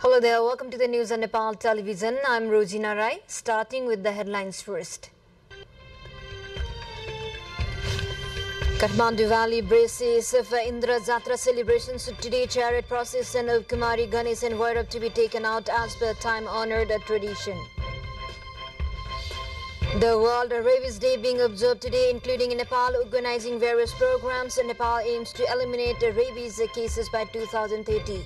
Hello there, welcome to the news on Nepal television. I'm Rojina Rai, starting with the headlines first. Kathmandu Valley braces for Indra Jatra celebrations today. Chariot procession of Kumari, Ganesh and Vairab to be taken out as per time-honoured tradition. The World Rabies Day being observed today, including in Nepal, organizing various programs. Nepal aims to eliminate rabies cases by 2030.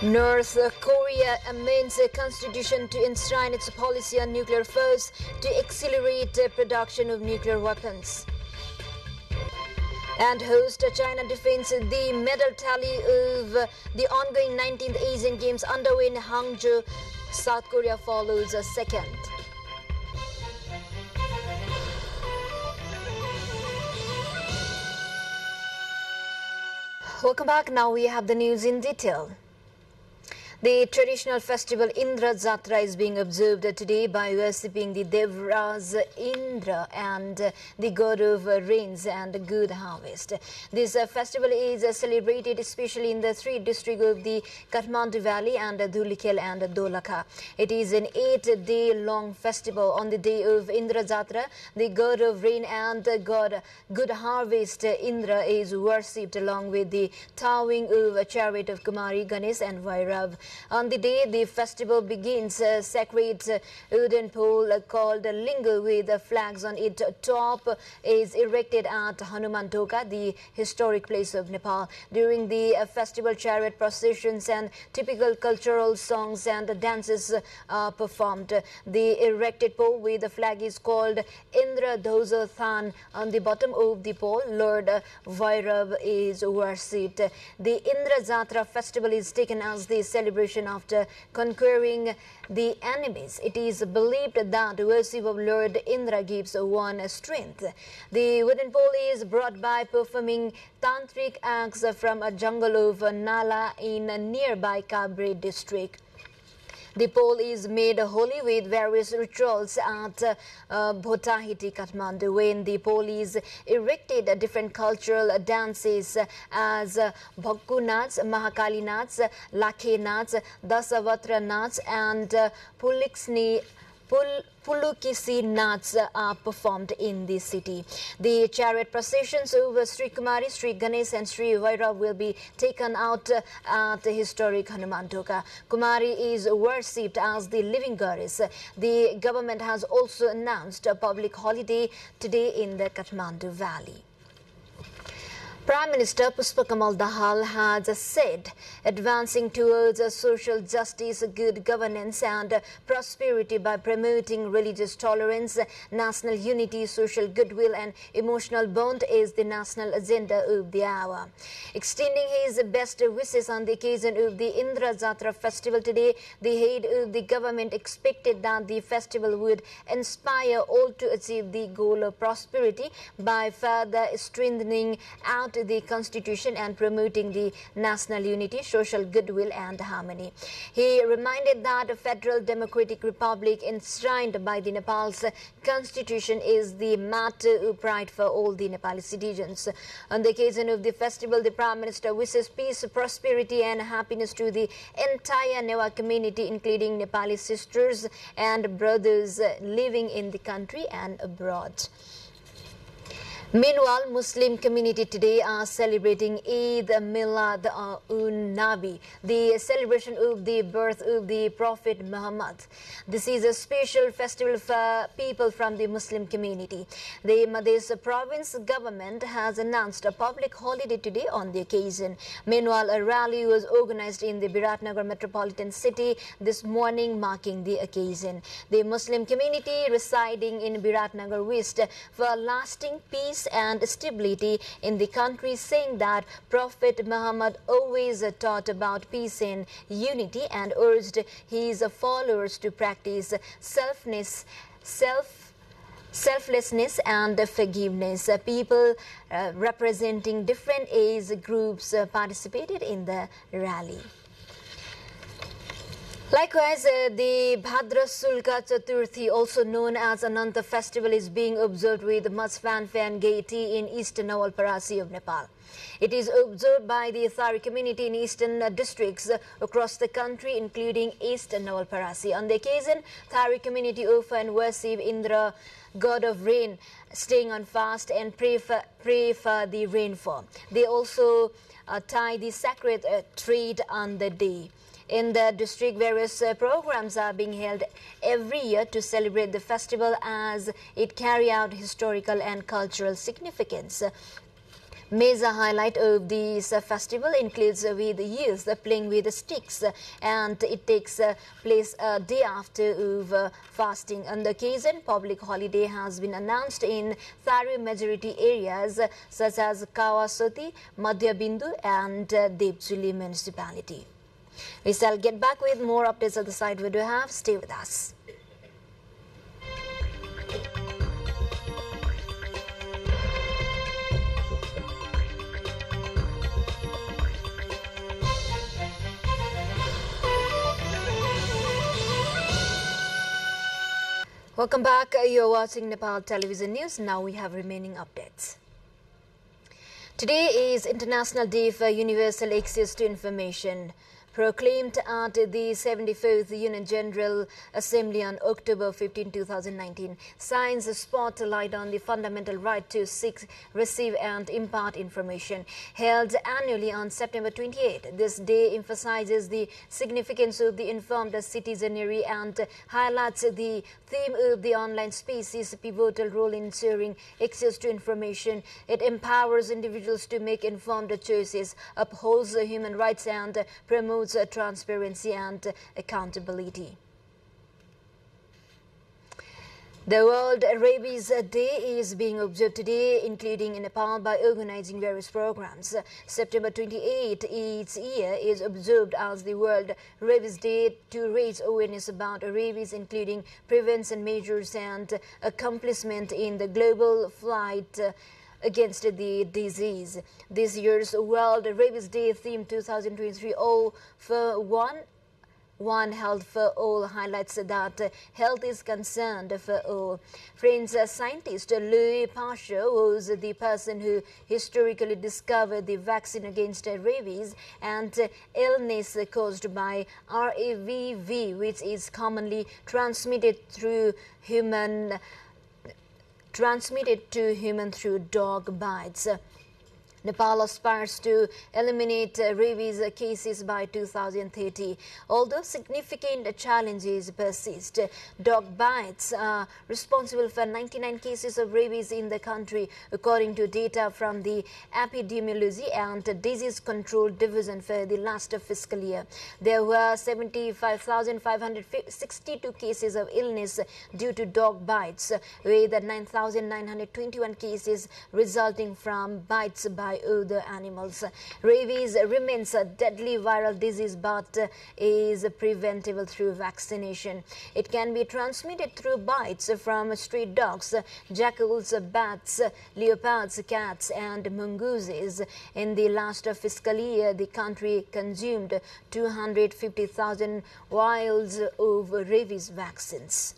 North Korea amends the constitution to enshrine its policy on nuclear foes to accelerate the production of nuclear weapons. And host China defends the medal tally of the ongoing 19th Asian Games underway in Hangzhou. South Korea follows second. Welcome back. Now we have the news in detail. The traditional festival Indra Jatra is being observed today by worshipping the Devraj Indra and the god of rains and good harvest. This festival is celebrated especially in the three districts of the Kathmandu Valley and Dhulikhel and Dolakha. It is an 8-day-long festival. On the day of Indra Jatra, the god of rain and god good harvest Indra is worshipped along with the towing of a chariot of Kumari, Ganesh and Vairab. On the day the festival begins, a sacred wooden pole called Linga with flags on its top is erected at Hanuman Toka, the historic place of Nepal. During the festival, chariot processions and typical cultural songs and dances are performed. The erected pole with the flag is called Indra Dhoja Than. On the bottom of the pole, Lord Vairab is worshipped. The Indra Jatra festival is taken as the celebration after conquering the enemies. It is believed that worship of Lord Indra gives one strength. The wooden pole is brought by performing tantric acts from a jungle of Nala in a nearby Kabre district. The pole is made holy with various rituals at Bhotahiti, Kathmandu. When the pole is erected, different cultural dances as Bhakku Nats, Mahakali Nats, Lakhe Nats, Dasavatra Nats and Pulukisi Nats are performed in the city. The chariot processions of Sri Kumari, Sri Ganesh and Sri Vairab will be taken out at the historic Hanuman Toka. Kumari is worshipped as the living goddess. The government has also announced a public holiday today in the Kathmandu Valley. Prime Minister Pushpa Kamal Dahal has said advancing towards social justice, good governance and prosperity by promoting religious tolerance, national unity, social goodwill and emotional bond is the national agenda of the hour. Extending his best wishes on the occasion of the Indra Jatra festival today, the head of the government expected that the festival would inspire all to achieve the goal of prosperity by further strengthening out the constitution and promoting the national unity, social goodwill and harmony. He reminded that a federal democratic republic enshrined by the Nepal's constitution is the matter of pride for all the Nepali citizens. On the occasion of the festival, the Prime Minister wishes peace, prosperity and happiness to the entire Newa community, including Nepali sisters and brothers living in the country and abroad. Meanwhile, Muslim community today are celebrating Eid Milad-un-Nabi, the celebration of the birth of the Prophet Muhammad. This is a special festival for people from the Muslim community. The Madhya province government has announced a public holiday today on the occasion. Meanwhile, a rally was organized in the Biratnagar metropolitan city this morning marking the occasion. The Muslim community residing in Biratnagar wished for lasting peace and stability in the country, saying that Prophet Muhammad always taught about peace and unity and urged his followers to practice selflessness and forgiveness. People representing different age groups participated in the rally. Likewise, the Bhadra Sulka Chaturthi, also known as Ananta festival, is being observed with much fanfare and gaiety in eastern Nawalparasi of Nepal. It is observed by the Thari community in eastern districts across the country, including eastern Nawalparasi. On the occasion, Thari community offer and worship Indra, god of rain, staying on fast and pray for the rainfall. They also tie the sacred thread on the day. In the district, various programs are being held every year to celebrate the festival as it carry out historical and cultural significance. Major highlight of this festival includes with youth playing with sticks, and it takes place a day after of fasting. On the occasion, public holiday has been announced in Thari majority areas such as Kawasati, Madhya Bindu and Devchuli municipality. We shall get back with more updates at the site we do have. Stay with us. Welcome back. You're watching Nepal Television News. Now we have remaining updates. Today is International Day for Universal Access to Information, proclaimed at the 74th Union General Assembly on October 15, 2019. Shines a spotlight on the fundamental right to seek, receive and impart information. Held annually on September 28, this day emphasizes the significance of the informed citizenry and highlights the theme of the online space's pivotal role in ensuring access to information. It empowers individuals to make informed choices, upholds human rights and promotes transparency and accountability. The World Rabies Day is being observed today, including in Nepal, by organizing various programs. September 28 each year is observed as the World Rabies Day to raise awareness about rabies, including prevention measures and accomplishment in the global fight against the disease. This year's World Rabies Day theme 2023, All for One Health for All, highlights that health is concerned for all. French scientist Louis Pasteur was the person who historically discovered the vaccine against rabies and illness caused by RAVV, which is commonly transmitted to human through dog bites. Nepal aspires to eliminate rabies cases by 2030. Although significant challenges persist, dog bites are responsible for 99 cases of rabies in the country, according to data from the Epidemiology and Disease Control Division for the last fiscal year. There were 75,562 cases of illness due to dog bites, with 9,921 cases resulting from bites by other animals. Rabies remains a deadly viral disease but is preventable through vaccination. It can be transmitted through bites from stray dogs, jackals, bats, leopards, cats and mongooses. In the last fiscal year, the country consumed 250,000 vials of rabies vaccines.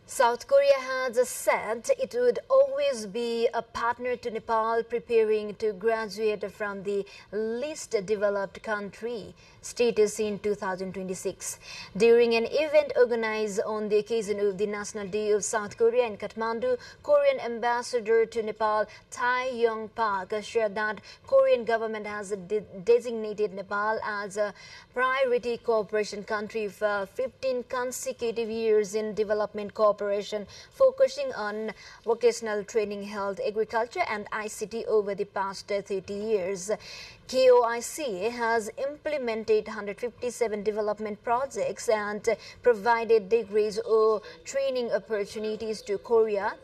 South Korea has said it would always be a partner to Nepal, preparing to graduate from the least developed country status in 2026. During an event organized on the occasion of the National Day of South Korea in Kathmandu, Korean ambassador to Nepal, Tae Yong Park, shared that Korean government has designated Nepal as a priority cooperation country for 15 consecutive years in development cooperation, focusing on vocational training, health, agriculture and ICT over the past 30 years. KOIC has implemented 157 development projects and provided degrees or training opportunities to Korea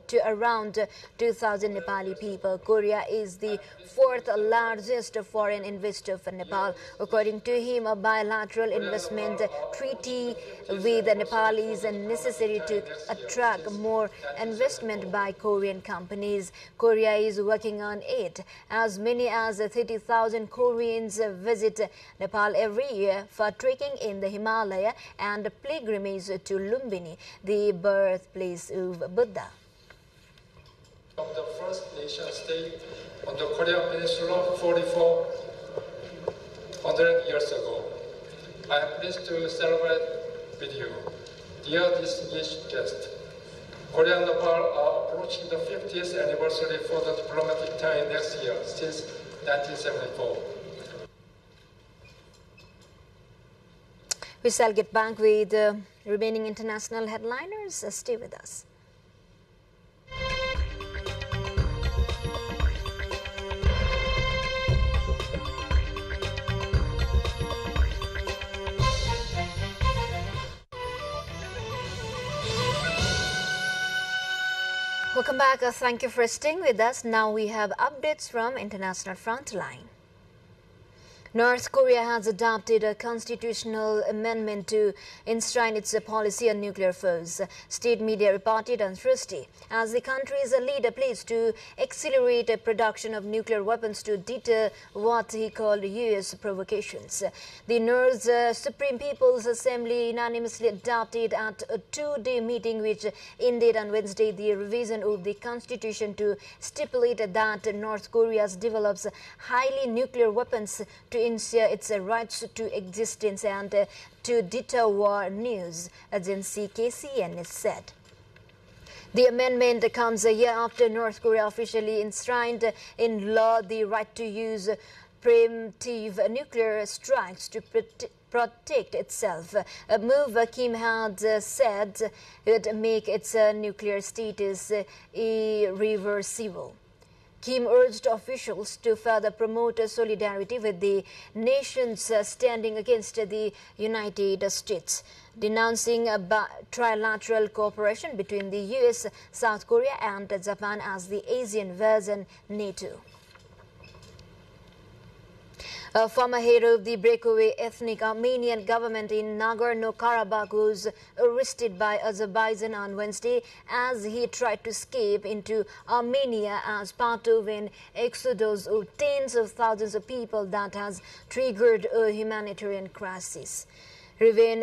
to around 2,000 Nepali people. Korea is the fourth largest foreign investor for Nepal. According to him, a bilateral investment treaty with Nepal is necessary to attract more investment by Korean companies. Korea is working on it. As many as 30,000 Koreans visit Nepal every year for trekking in the Himalaya and pilgrimage to Lumbini, the birthplace of Buddha. Of the first nation state on the Korean Peninsula 4,400 years ago. I am pleased to celebrate with you. Dear distinguished guests, Korea and Nepal are approaching the 50th anniversary for the diplomatic tie next year, since 1974. We shall get back with the remaining international headliners. Stay with us. Welcome back. Thank you for staying with us. Now we have updates from International Frontline. North Korea has adopted a constitutional amendment to enshrine its policy on nuclear foes. State media reported on Thursday as the country's leader pledged to accelerate the production of nuclear weapons to deter what he called U.S. provocations. The North's Supreme People's Assembly unanimously adopted at a two-day meeting which ended on Wednesday the revision of the constitution to stipulate that North Korea develops highly nuclear weapons to ensure its rights to existence and to deter war, news agency KCNA said. The amendment comes a year after North Korea officially enshrined in law the right to use preemptive nuclear strikes to protect itself, a move Kim had said would make its nuclear status irreversible. Kim urged officials to further promote solidarity with the nations standing against the United States, denouncing trilateral cooperation between the U.S., South Korea and Japan as the Asian version NATO. A former head of the breakaway ethnic Armenian government in Nagorno-Karabakh was arrested by Azerbaijan on Wednesday as he tried to escape into Armenia as part of an exodus of tens of thousands of people that has triggered a humanitarian crisis. Riven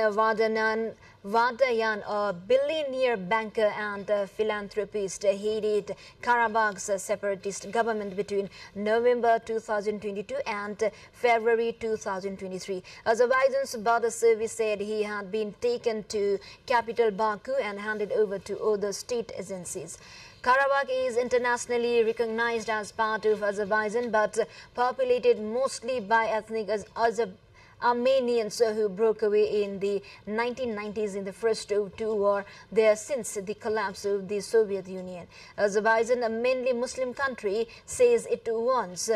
Vardayan, a billionaire banker and philanthropist, headed Karabakh's separatist government between November 2022 and February 2023. Azerbaijan's border service said he had been taken to capital Baku and handed over to other state agencies. Karabakh is internationally recognized as part of Azerbaijan but populated mostly by ethnic Armenians who broke away in the 1990s in the first two war there since the collapse of the Soviet Union. Azerbaijan, a mainly Muslim country, says it wants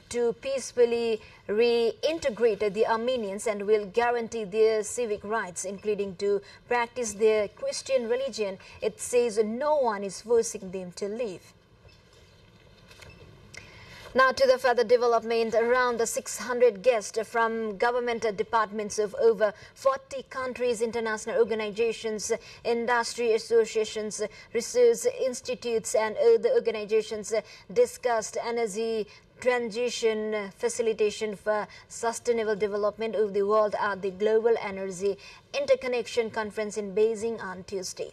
to peacefully reintegrate the Armenians and will guarantee their civic rights, including to practice their Christian religion. It says no one is forcing them to leave. Now to the further development. Around 600 guests from government departments of over 40 countries, international organizations, industry associations, research institutes and other organizations discussed energy transition facilitation for sustainable development of the world at the Global Energy Interconnection Conference in Beijing on Tuesday.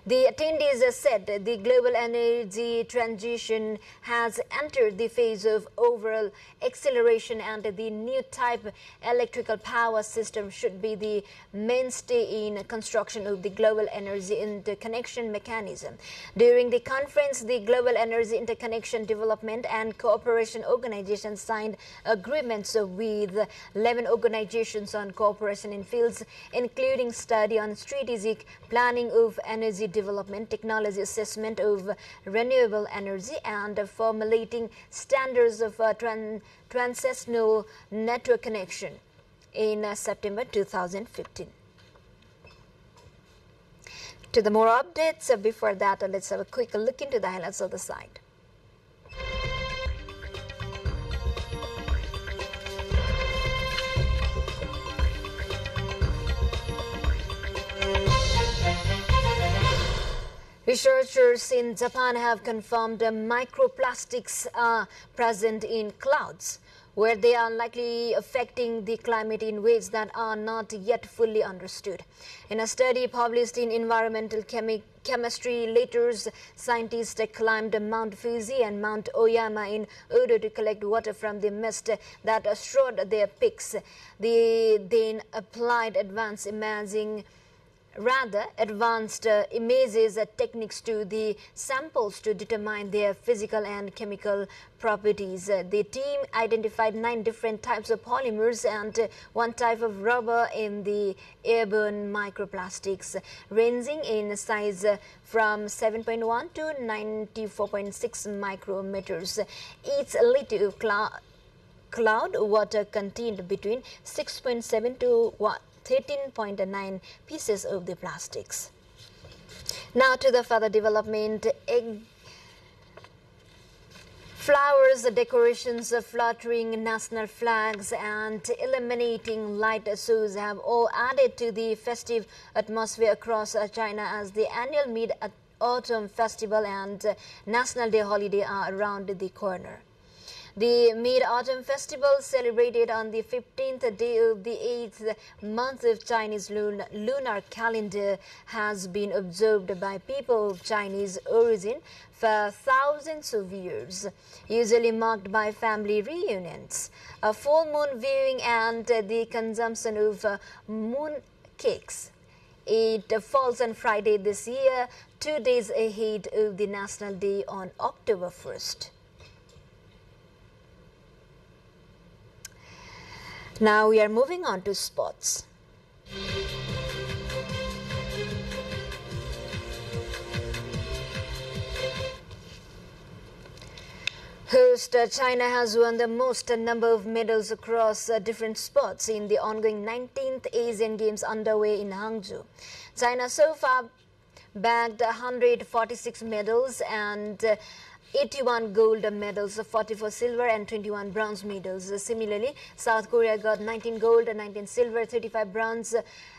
The attendees said the global energy transition has entered the phase of overall acceleration and the new type electrical power system should be the mainstay in construction of the global energy interconnection mechanism. During the conference, the Global Energy Interconnection Development and Cooperation Organization signed agreements with 11 organizations on cooperation in fields including study on strategic planning of energy development, technology assessment of renewable energy, and formulating standards of transnational network connection in September 2015. To the more updates, before that, let's have a quick look into the highlights of the site. Researchers in Japan have confirmed microplastics are present in clouds, where they are likely affecting the climate in ways that are not yet fully understood. In a study published in Environmental Chemistry Letters, scientists climbed Mount Fuji and Mount Oyama in order to collect water from the mist that strewed their peaks. They then applied advanced images techniques to the samples to determine their physical and chemical properties. The team identified 9 different types of polymers and 1 type of rubber in the airborne microplastics, ranging in size from 7.1 to 94.6 micrometers. Each liter of cloud water contained between 6.7 to 13.9 pieces of the plastics. Now to the further development. Flowers, decorations, fluttering national flags and illuminating light shows have all added to the festive atmosphere across China as the annual Mid-Autumn Festival and National Day holiday are around the corner. The Mid-Autumn Festival, celebrated on the 15th day of the 8th month of Chinese lunar calendar, has been observed by people of Chinese origin for thousands of years, usually marked by family reunions, a full moon viewing and the consumption of moon cakes. It falls on Friday this year, 2 days ahead of the National Day on October 1st. Now we are moving on to sports. Host China has won the most number of medals across different sports in the ongoing 19th Asian Games underway in Hangzhou. China so far bagged 146 medals and 81 gold medals, 44 silver and 21 bronze medals. Similarly, South Korea got 19 gold, 19 silver, 35 bronze,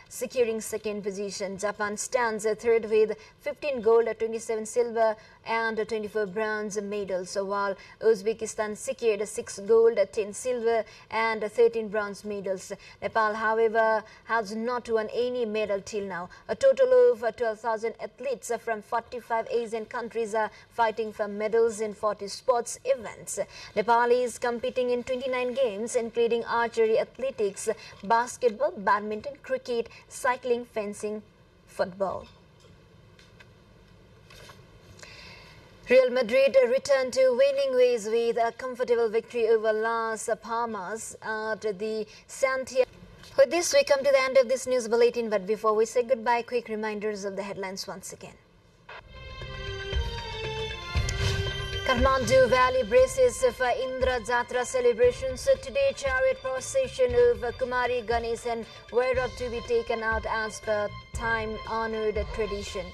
securing second position. Japan stands third with 15 gold, 27 silver and 24 bronze medals, while Uzbekistan secured 6 gold, 10 silver and 13 bronze medals. Nepal, however, has not won any medal till now. A total of 12,000 athletes from 45 Asian countries are fighting for medals in 40 sports events. Nepal is competing in 29 games, including archery, athletics, basketball, badminton, cricket, cycling, fencing, football. Real Madrid returned to winning ways with a comfortable victory over Las Palmas at the Santiago. With this, we come to the end of this news bulletin, but before we say goodbye, quick reminders of the headlines once again. Kathmandu Valley braces for Indra Jatra celebrations. Today, chariot procession of Kumari, Ganesh and Vairab to be taken out as per time-honored tradition.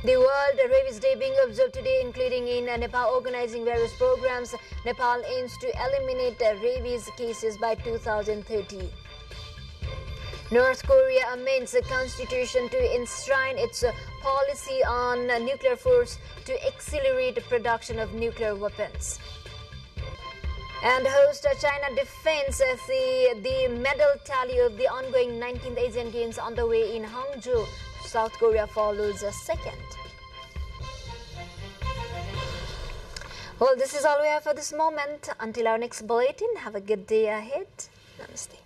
The World Rabies Day being observed today, including in Nepal, organizing various programs. Nepal aims to eliminate rabies cases by 2030. North Korea amends the constitution to enshrine its policy on nuclear force to accelerate production of nuclear weapons. And host China defends the medal tally of the ongoing 19th Asian Games underway in Hangzhou. South Korea follows second. Well, this is all we have for this moment. Until our next bulletin, have a good day ahead. Namaste.